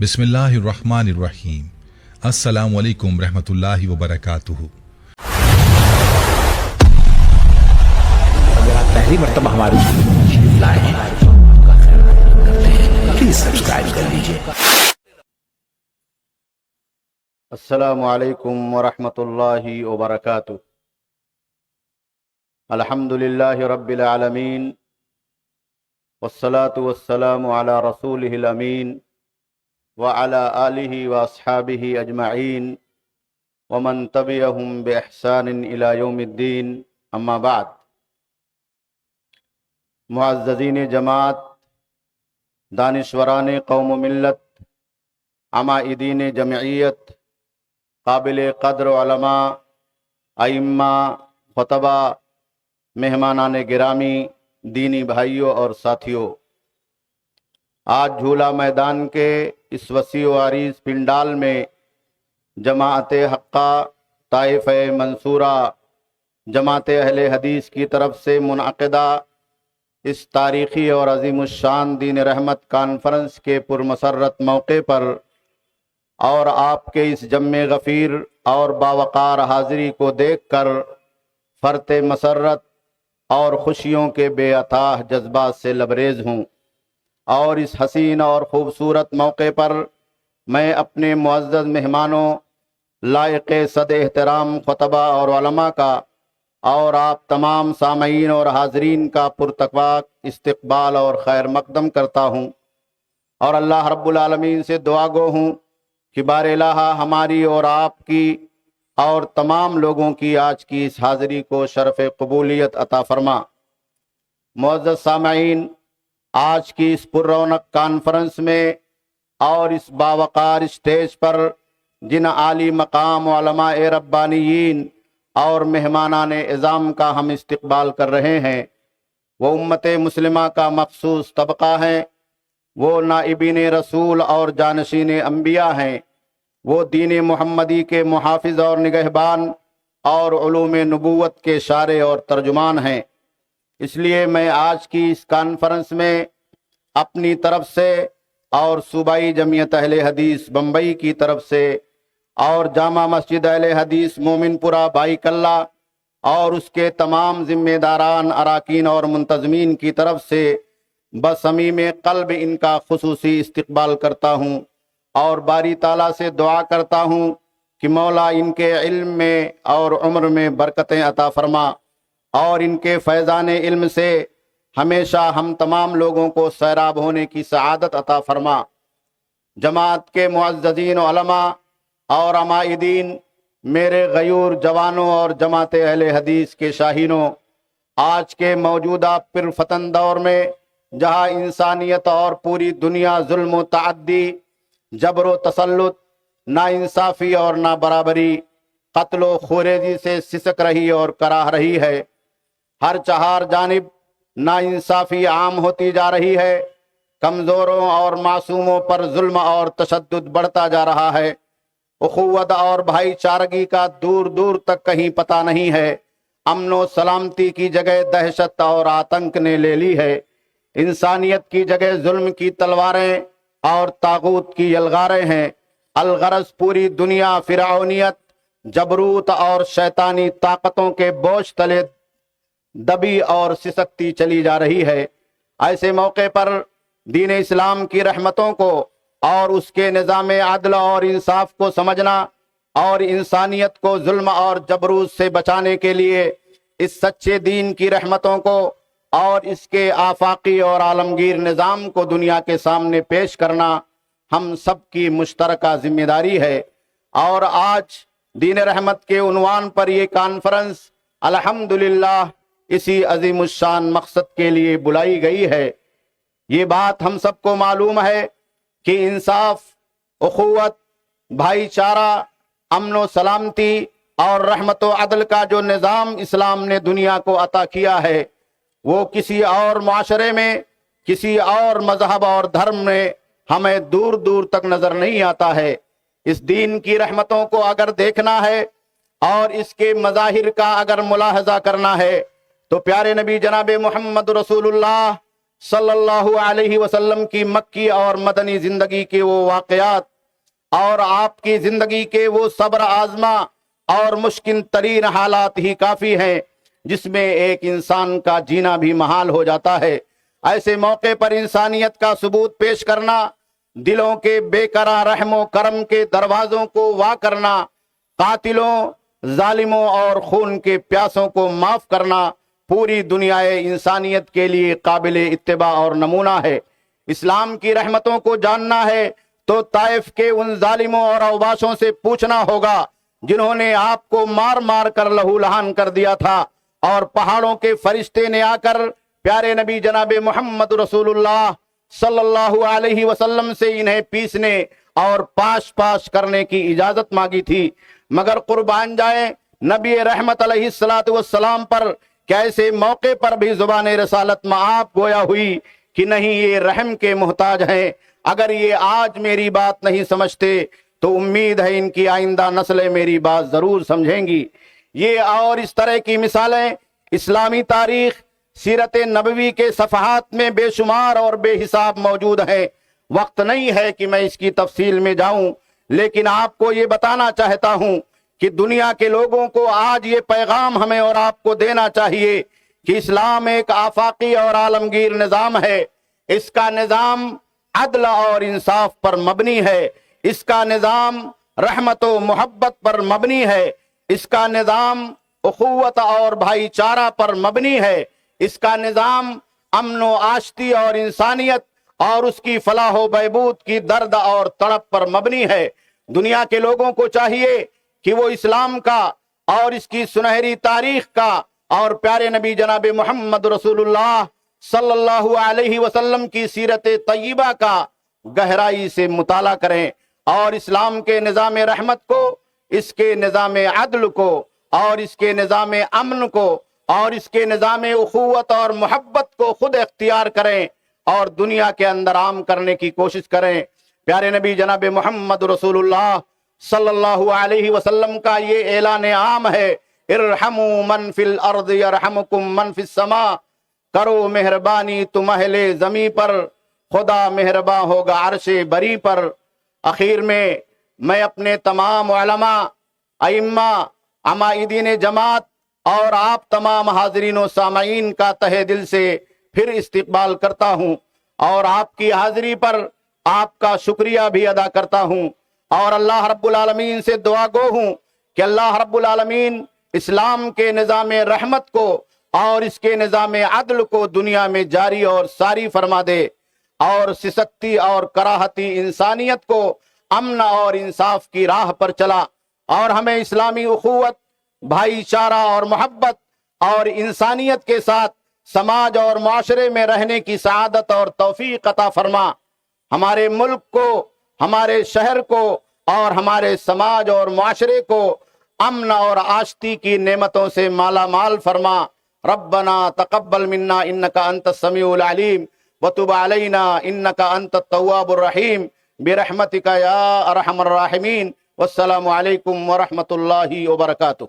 बिस्मिल्लाहिर्रहमानिर्रहीम। अस्सलाम वालेकुम रहमतुल्लाहि व बरकातुहू। अगर आप पहली मर्तबा हमारे लाए हैं प्लीज सब्सक्राइब कर लीजिए। अस्सलामु अलैकुम वरहमतुल्लाहि वबरकातुहू। अल्हम्दुलिल्लाहि रब्बिल आलमीन वस्सलातु वस्सलामु अला रसूलिहिल अमीन व अला आलिहि व अस्हाबिहि अजमईन व मन तबिअहुम बिइहसानिन इला यौमिद्दीन, अम्मा बाद। मुअज़्ज़ज़ीन जमात, दानिश्वरान कौम मिल्लत, अमाइदीन जमइयत, काबिल क़द्र उलमा, अइम्मा, खुतबा, मेहमानान गिरामी, दीनी भाइयों और साथियों, आज झूला मैदान के इस वसी व अरीज़ पिंडाल में जमात हक्का ताइफ़ मंसूरा जमात अहले हदीस की तरफ से मुनअक़िदा इस तारीख़ी और अज़ीमुश्शान दीन रहमत कॉन्फ्रेंस के पुरमसरत मौके पर और आपके इस जम्मे गफ़ीर और बावक़ार हाज़िरी को देखकर फ़र्त मसरत और ख़ुशियों के बेअताह जज्बात से लबरेज़ हूँ। और इस हसीन और ख़ूबसूरत मौके पर मैं अपने मुअज़्ज़ज़ मेहमानों, लायक़ सद एहतराम खुतबा और उलमा का और आप तमाम सामईन और हाज़रीन का पुरतक़वा इस्तक़बाल और खैर मक़दम करता हूँ और अल्लाह रब्बुल आलमीन से दुआ गो हूँ कि बारे इलाहा हमारी और आपकी और तमाम लोगों की आज की इस हाज़िरी को शरफ़ क़बूलियत अता फ़रमा। मुअज़्ज़ज़ सामईन, आज की इस पुररौनक कॉन्फ्रेंस में और इस बावक़ार स्टेज पर जिन आली मकाम उलमाए रब्बानियीन और मेहमानान इज़ाम का हम इस्तक़बाल कर रहे हैं, वो उम्मत मुस्लिमा का मख़सूस तबक़ा है, वो नाइबीन रसूल और जानशीन अंबिया हैं, वो दीन मुहम्मदी के मुहाफ़िज़ और निगहबान और उलूम नबूवत के शारे और तर्जुमान हैं। इसलिए मैं आज की इस कॉन्फ्रेंस में अपनी तरफ से और सूबाई जमीयत अहले हदीस बम्बई की तरफ से और जामा मस्जिद अहले हदीस मोमिनपुरा बाईकल्ला और उसके तमाम ज़िम्मेदारान, अराकीन और मुंतज़मीन की तरफ से बसमीम क़ल्ब इनका ख़ुसूसी इस्तक़बाल करता हूँ और बारी ताला से दुआ करता हूँ कि मौला इनके इल्म में और उम्र में बरकतें अता फ़रमा और इनके फैज़ान इल्म से हमेशा हम तमाम लोगों को सैराब होने की सआदत अता फ़रमा। जमात के मुअज़्ज़ज़ीन उलमा और अमाइदीन, मेरे गयूर जवानों और जमात अहले हदीस के शाहीनों, आज के मौजूदा पिरफतन दौर में जहाँ इंसानियत और पूरी दुनिया जुल्म व तअद्दी, जबर व तसल्लुत, नाइंसाफ़ी और ना बराबरी, क़त्ल व ख़ूरेज़ी से सिसक रही और कराह रही है। हर चहार जानिब नाइंसाफ़ी आम होती जा रही है, कमज़ोरों और मासूमों पर जुल्म और तशद्दुद बढ़ता जा रहा है, उख़ुव्वत और भाईचारगी का दूर दूर तक कहीं पता नहीं है, अमन व सलामती की जगह दहशत और आतंक ने ले ली है, इंसानियत की जगह जुल्म की तलवारें और तागूत की यलगारें हैं। अलगरज पूरी दुनिया फ़िरऔनियत, जबरूत और शैतानी ताकतों के बोझ तले दबी और सिसकती चली जा रही है। ऐसे मौके पर दीन इस्लाम की रहमतों को और उसके निज़ाम अदल और इंसाफ को समझना और इंसानियत को जुल्म और जबरूत से बचाने के लिए इस सच्चे दीन की रहमतों को और इसके आफाकी और आलमगीर निज़ाम को दुनिया के सामने पेश करना हम सब की मुश्तरका जिम्मेदारी है। और आज दीन रहमत के उन्वान पर ये कॉन्फ्रेंस अल्हम्दुलिल्लाह इसी अज़ीमुश्शान मकसद के लिए बुलाई गई है। ये बात हम सबको मालूम है कि इंसाफ, उख़ुव्वत, भाईचारा, अमन व सलामती और रहमत व अदल का जो निज़ाम इस्लाम ने दुनिया को अता किया है, वो किसी और माशरे में, किसी और मजहब और धर्म में हमें दूर दूर तक नज़र नहीं आता है। इस दीन की रहमतों को अगर देखना है और इसके मज़ाहिर का अगर मुलाहजा करना है तो प्यारे नबी जनाब मोहम्मद रसूलुल्लाह صلی اللہ علیہ وسلم کی مکی اور مدنی زندگی کے وہ واقعات اور آپ کی زندگی کے وہ صبر آزما اور مشکل ترین حالات ہی کافی ہیں جس میں ایک انسان کا جینا بھی محال ہو جاتا ہے۔ ایسے موقع پر انسانیت کا ثبوت پیش کرنا، دلوں کے بے قرار رحم و کرم کے دروازوں کو وا کرنا، قاتلوں، ظالموں اور خون کے پیاسوں کو معاف کرنا پوری دنیا انسانیت کے لیے قابل اتباع اور نمونہ ہے۔ اسلام کی رحمتوں کو جاننا ہے تو طائف کے ان ظالموں اور اوباشوں سے پوچھنا ہوگا جنہوں نے آپ کو مار مار کر لہو لہان کر دیا تھا، اور پہاڑوں کے فرشتے نے آ کر پیارے نبی جناب محمد رسول اللہ صلی اللہ علیہ وسلم سے انہیں پیسنے اور پاش پاش کرنے کی اجازت مانگی تھی، مگر قربان جائیں نبی رحمت علیہ السلام پر کیسے موقع پر بھی زبان رسالت میں آپ گویا ہوئی کہ نہیں، یہ رحم کے محتاج ہیں۔ اگر یہ آج میری بات نہیں سمجھتے تو امید ہے ان کی آئندہ نسلیں میری بات ضرور سمجھیں گی۔ یہ اور اس طرح کی مثالیں اسلامی تاریخ سیرت نبوی کے صفحات میں بے شمار اور بے حساب موجود ہیں۔ وقت نہیں ہے کہ میں اس کی تفصیل میں جاؤں، لیکن آپ کو یہ بتانا چاہتا ہوں کہ دنیا کے لوگوں کو آج یہ پیغام ہمیں اور آپ کو دینا چاہیے کہ اسلام ایک آفاقی اور عالمگیر نظام ہے۔ اس کا نظام عدل اور انصاف پر مبنی ہے، اس کا نظام رحمت و محبت پر مبنی ہے، اس کا نظام اخوت اور بھائی چارہ پر مبنی ہے، اس کا نظام امن و آشتی اور انسانیت اور اس کی فلاح و بہبود کی درد اور تڑپ پر مبنی ہے۔ دنیا کے لوگوں کو چاہیے کہ وہ اسلام کا اور اس کی سنہری تاریخ کا اور پیارے نبی جناب محمد رسول اللہ صلی اللہ علیہ وسلم کی سیرت طیبہ کا گہرائی سے مطالعہ کریں، اور اسلام کے نظام رحمت کو، اس کے نظام عدل کو، اور اس کے نظام امن کو، اور اس کے نظام اخوت اور محبت کو خود اختیار کریں اور دنیا کے اندر عام کرنے کی کوشش کریں۔ پیارے نبی جناب محمد رسول اللہ صلی اللہ علیہ وسلم کا یہ اعلان عام ہے، ارحموا من فی الارض یرحمکم من فی السماء، کرو مہربانی تم اہل زمین پر، خدا مہرباں ہوگا عرش بری پر۔ اخیر میں اپنے تمام علماء، ائمہ، عمائدین جماعت اور آپ تمام حاضرین و سامعین کا تہہ دل سے پھر استقبال کرتا ہوں، اور آپ کی حاضری پر آپ کا شکریہ بھی ادا کرتا ہوں، اور اللہ رب العالمین سے دعا گو ہوں کہ اللہ رب العالمین اسلام کے نظام رحمت کو اور اس کے نظام عدل کو دنیا میں جاری اور ساری فرما دے، اور سستی اور کراہتی انسانیت کو امن اور انصاف کی راہ پر چلا، اور ہمیں اسلامی اخوت، بھائی چارہ اور محبت اور انسانیت کے ساتھ سماج اور معاشرے میں رہنے کی سعادت اور توفیق عطا فرما۔ ہمارے ملک کو، ہمارے شہر کو اور ہمارے سماج اور معاشرے کو امن اور آشتی کی نعمتوں سے مالا مال فرما۔ ربنا تقبل منا انک انت السمیع العلیم وتب علینا انک انت التواب الرحیم برحمتک یا ارحم الراحمین۔ والسلام علیکم ورحمۃ اللہ وبرکاتہ۔